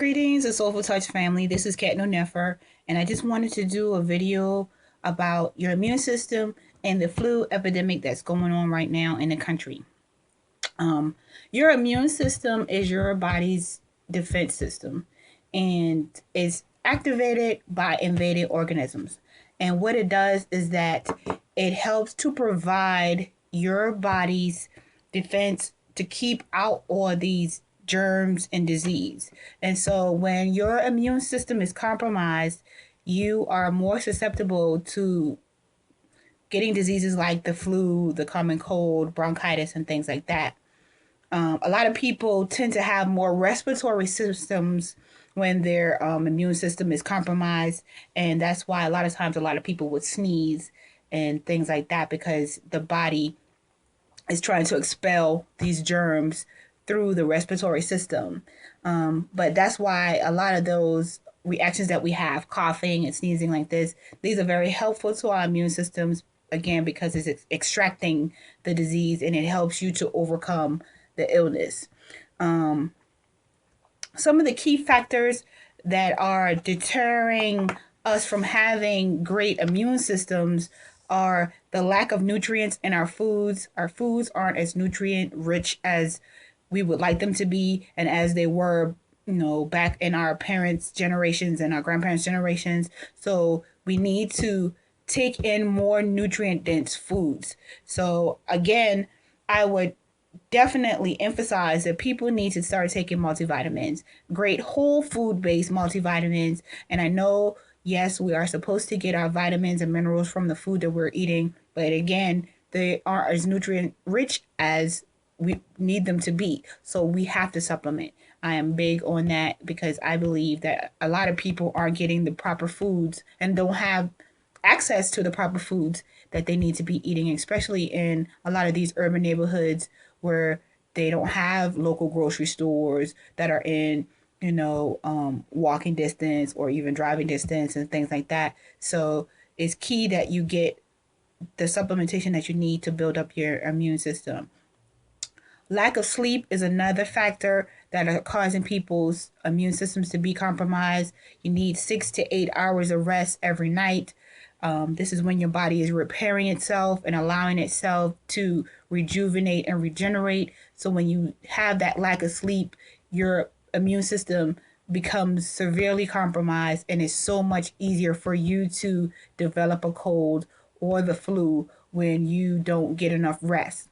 Greetings, the Soulful Touch family. This is Kat Nefer, and I just wanted to do a video about your immune system and the flu epidemic that's going on right now in the country. Your immune system is your body's defense system, and it's activated by invading organisms. And what it does is that it helps to provide your body's defense to keep out all these germs and disease. And so when your immune system is compromised, you are more susceptible to getting diseases like the flu, the common cold, bronchitis, and things like that. A lot of people tend to have more respiratory systems when their immune system is compromised, and that's why a lot of times a lot of people would sneeze and things like that because the body is trying to expel these germs through the respiratory system. But that's why a lot of those reactions that we have, coughing and sneezing like this, these are very helpful to our immune systems, again, because it's extracting the disease and it helps you to overcome the illness. Some of the key factors that are deterring us from having great immune systems are the lack of nutrients in our foods. Our foods aren't as nutrient rich as we would like them to be and as they were, back in our parents' generations and our grandparents' generations. So we need to take in more nutrient dense foods. So again, I would definitely emphasize that people need to start taking multivitamins, great whole food based multivitamins. And I know, yes, we are supposed to get our vitamins and minerals from the food that we're eating, but again, they aren't as nutrient rich as we need them to be. So we have to supplement. I am big on that because I believe that a lot of people aren't getting the proper foods and don't have access to the proper foods that they need to be eating, especially in a lot of these urban neighborhoods where they don't have local grocery stores that are in, walking distance or even driving distance and things like that. So it's key that you get the supplementation that you need to build up your immune system. Lack of sleep is another factor that are causing people's immune systems to be compromised. You need 6 to 8 hours of rest every night. This is when your body is repairing itself and allowing itself to rejuvenate and regenerate. So when you have that lack of sleep, your immune system becomes severely compromised, and it's so much easier for you to develop a cold or the flu when you don't get enough rest.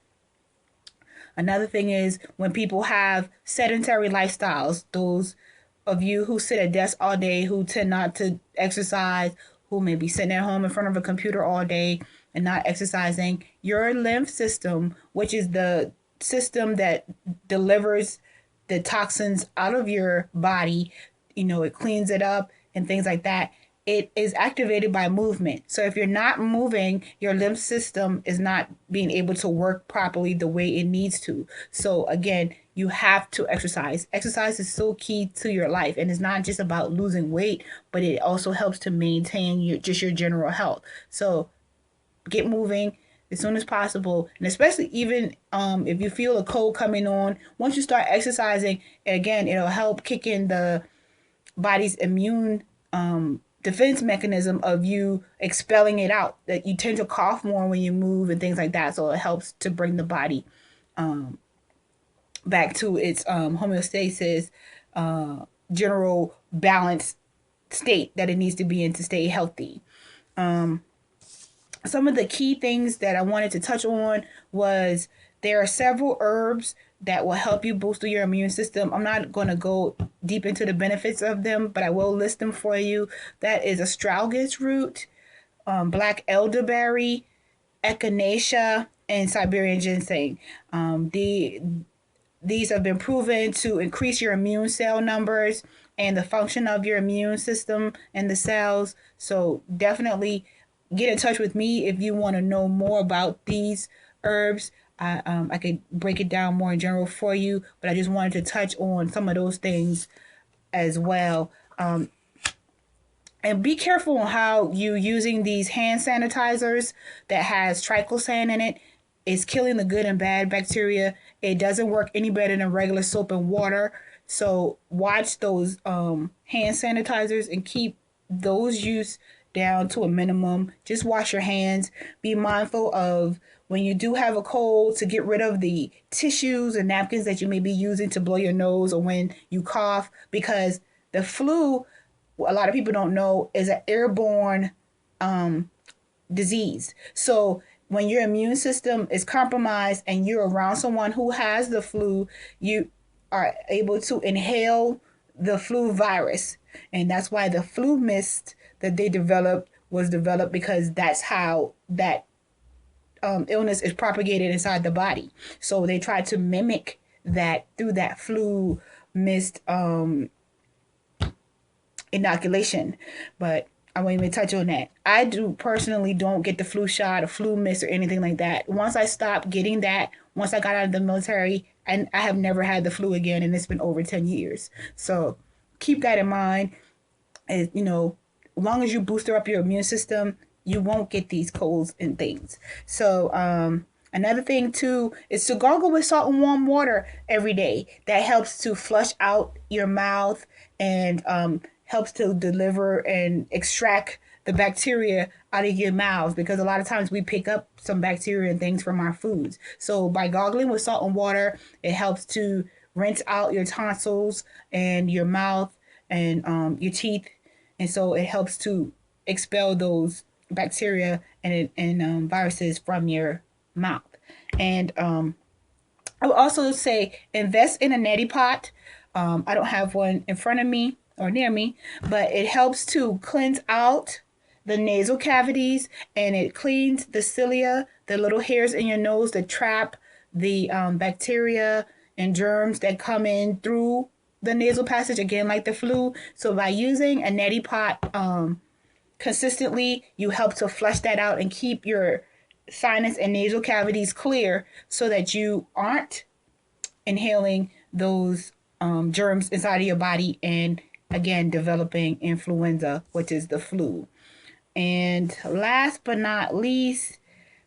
Another thing is when people have sedentary lifestyles, those of you who sit at desks all day, who tend not to exercise, who may be sitting at home in front of a computer all day and not exercising, your lymph system, which is the system that delivers the toxins out of your body, it cleans it up and things like that. It is activated by movement. So if you're not moving, your lymph system is not being able to work properly the way it needs to. So again, you have to exercise. Exercise is so key to your life, and it's not just about losing weight, but it also helps to maintain your general health. So get moving as soon as possible, and especially even if you feel a cold coming on, once you start exercising, again, it'll help kick in the body's immune defense mechanism of you expelling it out. That you tend to cough more when you move and things like that, so it helps to bring the body back to its homeostasis, general balanced state that it needs to be in to stay healthy. Some of the key things that I wanted to touch on was there are several herbs that will help you boost your immune system. I'm not going to go deep into the benefits of them, but I will list them for you. That is astragalus root, black elderberry, echinacea, and Siberian ginseng. These have been proven to increase your immune cell numbers and the function of your immune system and the cells. So definitely get in touch with me if you want to know more about these herbs. I could break it down more in general for you, but I just wanted to touch on some of those things as well. And be careful on how you using these hand sanitizers that has triclosan in it. It's killing the good and bad bacteria. It doesn't work any better than regular soap and water. So watch those hand sanitizers and keep those use down to a minimum. Just wash your hands. Be mindful of when you do have a cold to get rid of the tissues and napkins that you may be using to blow your nose or when you cough, because the flu, a lot of people don't know, is an airborne disease. So when your immune system is compromised and you're around someone who has the flu, you are able to inhale the flu virus. And that's why the flu mist that they developed was developed, because that's how that illness is propagated inside the body. So they tried to mimic that through that flu mist inoculation. But I won't even touch on that. I do personally don't get the flu shot or flu mist or anything like that. Once I stopped getting that, once I got out of the military, and I have never had the flu again, and it's been over 10 years. So keep that in mind. As long as you booster up your immune system, you won't get these colds and things. So another thing too is to gargle with salt and warm water every day. That helps to flush out your mouth and helps to deliver and extract the bacteria out of your mouths, because a lot of times we pick up some bacteria and things from our foods. So by gargling with salt and water, it helps to rinse out your tonsils and your mouth and your teeth, and so it helps to expel those bacteria and viruses from your mouth. And I would also say invest in a neti pot. I don't have one in front of me or near me, but it helps to cleanse out the nasal cavities, and it cleans the cilia, the little hairs in your nose that trap the bacteria and germs that come in through the nasal passage, again, like the flu. So by using a neti pot consistently, you help to flush that out and keep your sinus and nasal cavities clear, so that you aren't inhaling those germs inside of your body and again developing influenza, which is the flu. And last but not least,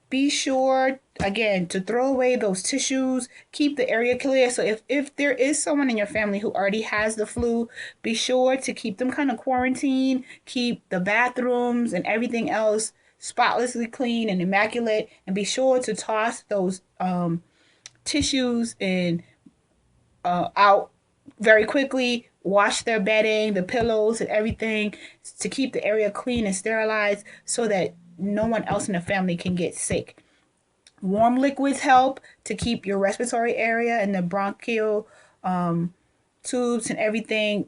be sure again to throw away those tissues. Keep the area clear. So if there is someone in your family who already has the flu, be sure to keep them kind of quarantined. Keep the bathrooms and everything else spotlessly clean and immaculate, and be sure to toss those tissues and out very quickly. Wash their bedding, the pillows, and everything to keep the area clean and sterilized, so that no one else in the family can get sick. Warm liquids help to keep your respiratory area and the bronchial tubes and everything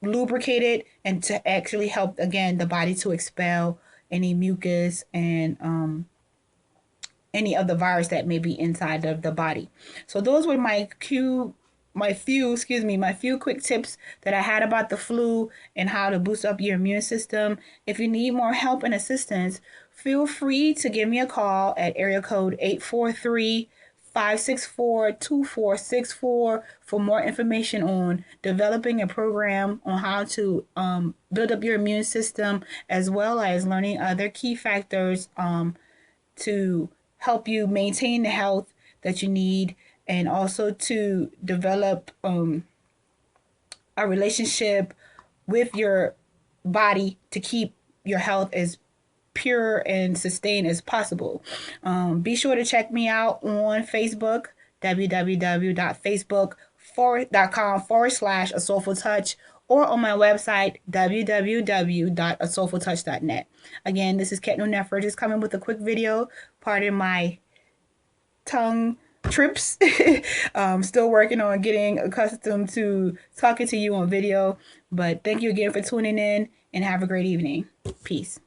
lubricated, and to actually help again the body to expel any mucus and any of the virus that may be inside of the body. So those were my few quick tips that I had about the flu and how to boost up your immune system. If you need more help and assistance, feel free to give me a call at area code 843-564-2464 for more information on developing a program on how to build up your immune system, as well as learning other key factors to help you maintain the health that you need, and also to develop a relationship with your body to keep your health as pure and sustained as possible. Be sure to check me out on Facebook, www.facebook.com/A Soulful Touch, or on my website, www.asoulfultouch.net. Again, this is Ketno Nefer, just coming with a quick video. Pardon my tongue trips. Still working on getting accustomed to talking to you on video. But thank you again for tuning in, and have a great evening. Peace.